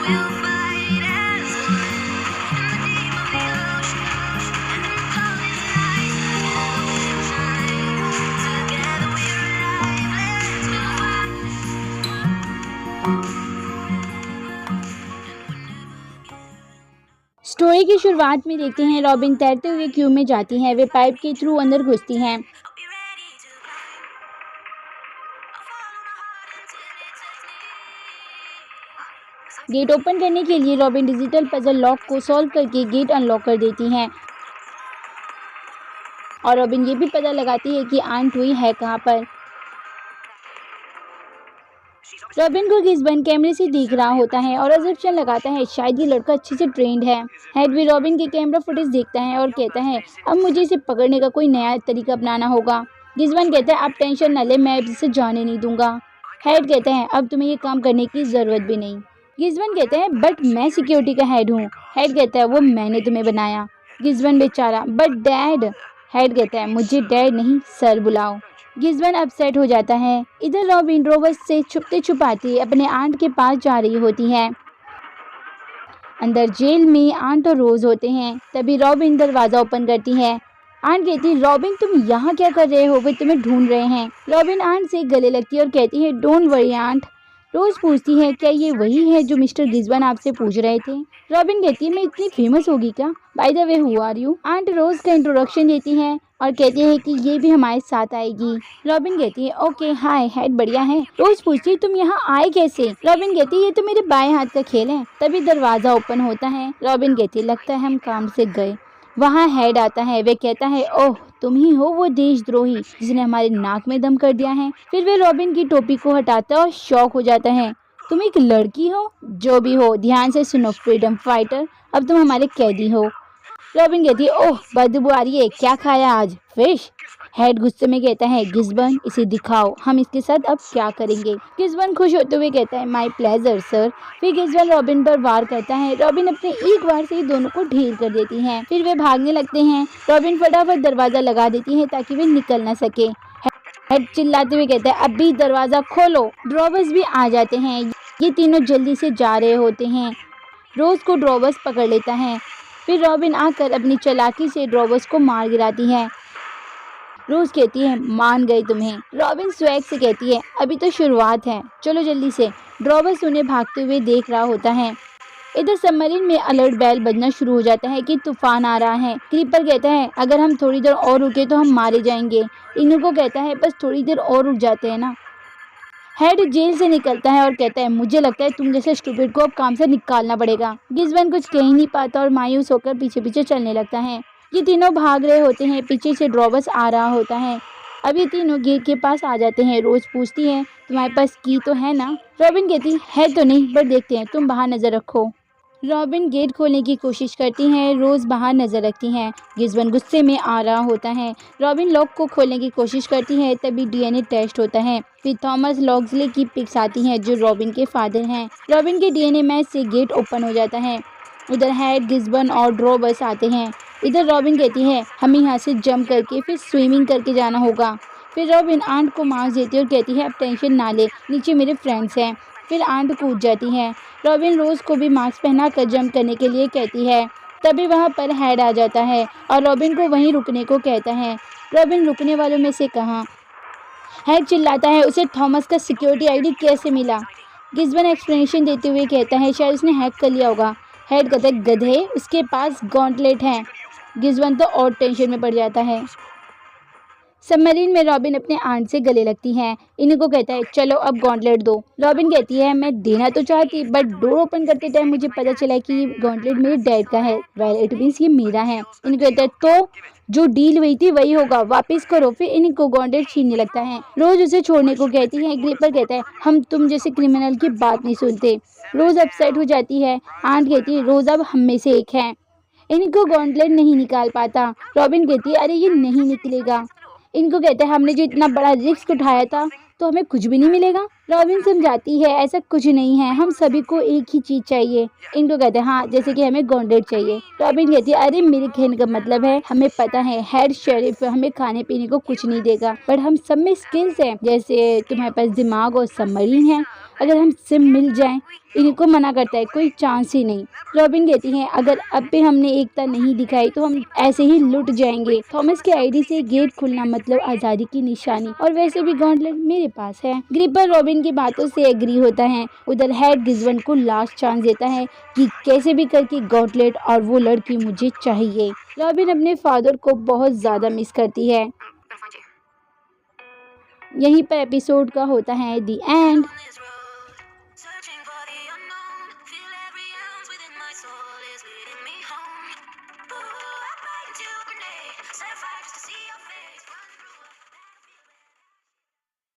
Story की शुरुआत में देखते हैं रॉबिन तैरते हुए क्यूब में जाती हैं। वे पाइप के थ्रू अंदर घुसती हैं। गेट ओपन करने के लिए रॉबिन डिजिटल पजल लॉक को सॉल्व करके गेट अनलॉक कर देती हैं और रॉबिन ये भी पता लगाती है कि आंट हुई है कहाँ पर। रॉबिन को गिस्बन कैमरे से देख रहा होता है और अजम्पशन लगाता है शायद ये लड़का अच्छे से ट्रेंड है। हेड भी रॉबिन के कैमरा फुटेज देखता है और कहता है अब मुझे इसे पकड़ने का कोई नया तरीका अपनाना होगा। गिस्बन कहता है आप टेंशन न ले, मैं इसे जाने नहीं दूंगा। हेड कहता है अब तुम्हें ये काम करने की ज़रूरत भी नहीं। गिस्बन कहता है बट मैं सिक्योरिटी का हेड हूँ। हेड कहता है वो मैंने तुम्हें बनाया। गिस्बन बेचारा बट डैड। हेड कहता है मुझे डैड नहीं सर बुलाओ। गिस्बन अपसेट हो जाता है। इधर रॉबिन रोबस से छुपते छुपाते अपने आंट के पास जा रही होती है। अंदर जेल में आंट और रोज होते हैं। तभी रॉबिन दरवाज़ा ओपन करती है। आंट कहती है रॉबिन तुम यहाँ क्या कर रहे हो, वे तुम्हें ढूंढ रहे हैं। रॉबिन आंट से गले लगती है और कहती है डोंट वरी आंट। रोज पूछती है क्या ये वही है जो मिस्टर गिस्बन आपसे पूछ रहे थे। रॉबिन कहती है मैं इतनी फेमस होगी क्या, by the way who are you. Aunt Rose का इंट्रोडक्शन देती है और कहती है कि ये भी हमारे साथ आएगी। रॉबिन कहती है ओके हाय हेड बढ़िया है। रोज पूछती है तुम यहाँ आए कैसे। रॉबिन कहती है ये तो मेरे बाएं हाथ का खेल है। तभी दरवाजा ओपन होता है। रॉबिन कहती है लगता है हम काम से गए। वहाँ हेड आता है। वे कहता है ओह तुम ही हो वो देशद्रोही जिसने हमारे नाक में दम कर दिया है। फिर वे रॉबिन की टोपी को हटाता है और शॉक हो जाता है। तुम एक लड़की हो, जो भी हो ध्यान से सुनो फ्रीडम फाइटर, अब तुम हमारे कैदी हो। रॉबिन कहती है ओह बदबू आ रही है, क्या खाया आज, फिश। हेड गुस्से में कहता है गिस्बन इसे दिखाओ, हम इसके साथ अब क्या करेंगे। गिस्बन खुश होते हुए कहता है माय प्लेजर सर। फिर गिस्बन रॉबिन पर वार करता है। रॉबिन अपने एक वार से ही दोनों को ढेर कर देती है। फिर वे भागने लगते हैं। रॉबिन फटाफट दरवाजा लगा देती है ताकि वे निकल न सके। हेड चिल्लाते हुए कहता है अभी दरवाजा खोलो। ड्रॉबर्स भी आ जाते हैं। ये तीनों जल्दी से जा रहे होते हैं। रोज को ड्रॉबर्स पकड़ लेता है। फिर रॉबिन आकर अपनी चालाकी से ड्रॉबर्स को मार गिराती है। रोज कहती है मान गई तुम्हें। रॉबिन स्वैग से कहती है अभी तो शुरुआत है, चलो जल्दी से। ड्रॉबर्स उन्हें भागते हुए देख रहा होता है। इधर सबमरीन में अलर्ट बेल बजना शुरू हो जाता है कि तूफान आ रहा है। क्रीपर कहता है अगर हम थोड़ी देर और रुके तो हम मारे जाएंगे। इनको कहता है बस थोड़ी देर और रुक जाते हैं ना। हेड जेल से निकलता है और कहता है मुझे लगता है तुम जैसे स्टूपिड को अब काम से निकालना पड़ेगा। गिस्बन कुछ कह ही नहीं पाता और मायूस होकर पीछे पीछे चलने लगता है। ये तीनों भाग रहे होते हैं। पीछे से ड्रॉबर्स आ रहा होता है। अब ये तीनों गेट के पास आ जाते हैं। रोज पूछती है तुम्हारे पास की तो है ना। रॉबिन कहती है तो नहीं, पर देखते हैं, तुम बाहर नजर रखो। रॉबिन गेट खोलने की कोशिश करती हैं। रोज बाहर नजर रखती हैं। गिस्बन गुस्से में आ रहा होता है। रॉबिन लॉक को खोलने की कोशिश करती है। तभी डीएनए टेस्ट होता है। फिर थॉमस लॉक्सले की पिक्स आती हैं जो रॉबिन के फादर हैं। रॉबिन के डीएनए मैच से गेट ओपन हो जाता है। उधर हेड गिस्बन और ड्रॉबर्स आते हैं। इधर रॉबिन कहती है हमें यहाँ से जंप करके फिर स्विमिंग करके जाना होगा। फिर रॉबिन आंट को मार्क्स देती है और कहती है अब टेंशन ना ले, नीचे मेरे फ्रेंड्स हैं। फिर आंट कूद जाती है। रॉबिन रोज को भी मास्क पहना कर जंप करने के लिए कहती है। तभी वहाँ पर हेड आ जाता है और रॉबिन को वहीं रुकने को कहता है। रॉबिन रुकने वालों में से कहाँ। हेड चिल्लाता है उसे थॉमस का सिक्योरिटी आईडी कैसे मिला। गिस्बन एक्सप्लेनेशन देते हुए कहता है शायद उसने हैक कर लिया होगा। हेड कहता है गधे, उसके पास गॉन्टलेट है। गिस्बन तो और टेंशन में पड़ जाता है। सबमरीन में रॉबिन अपने आंट से गले लगती है। इनको कहता है चलो अब गॉन्टलेट दो। रॉबिन कहती है मैं देना तो चाहती, बट डोर ओपन करते टाइम मुझे पता चला कि ये गॉन्टलेट मेरे डैड का है। वेल इट मींस ये मेरा है। इनको कहता है तो जो डील हुई थी वही होगा, वापस करो। फिर इनको गॉन्टलेट छीनने लगता है। रोज उसे छोड़ने को कहती है। ग्रिपर कहता है हम तुम जैसे क्रिमिनल की बात नहीं सुनते। रोज अपसेट हो जाती है। आंट कहती है रोज अब हम में से एक है। इनको गॉन्टलेट नहीं निकाल पाता। रॉबिन कहती है अरे ये नहीं निकलेगा। इनको कहते हैं हमने जो इतना बड़ा रिस्क उठाया था तो हमें कुछ भी नहीं मिलेगा। रॉबिन समझाती है ऐसा कुछ नहीं है, हम सभी को एक ही चीज चाहिए। इनको कहते हैं हाँ, जैसे कि हमें गॉन्टलेट चाहिए। रॉबिन कहती है अरे मेरे कहने का मतलब है हमें पता है हेड शेरिफ हमें खाने पीने को कुछ नहीं देगा, बट हम सब में स्किल्स हैं, जैसे तुम्हारे पास दिमाग और सबमरीन है, अगर हम सिम मिल जाएं। इनको मना करता है कोई चांस ही नहीं। रॉबिन कहती है अगर अब भी हमने एकता नहीं दिखाई तो हम ऐसे ही लुट जाएंगे। थॉमस के आईडी से गेट खुलना मतलब आजादी की निशानी, और वैसे भी गॉन्टलेट मेरे पास है। ग्रिपर रॉबिन की बातों से एग्री होता है। उधर हेड गिजवन को लास्ट चांस देता है कि कैसे भी करके गॉन्टलेट और वो लड़की मुझे चाहिए। रॉबिन अपने फादर को बहुत ज्यादा मिस करती है। यहीं पर एपिसोड का होता है दी एंड।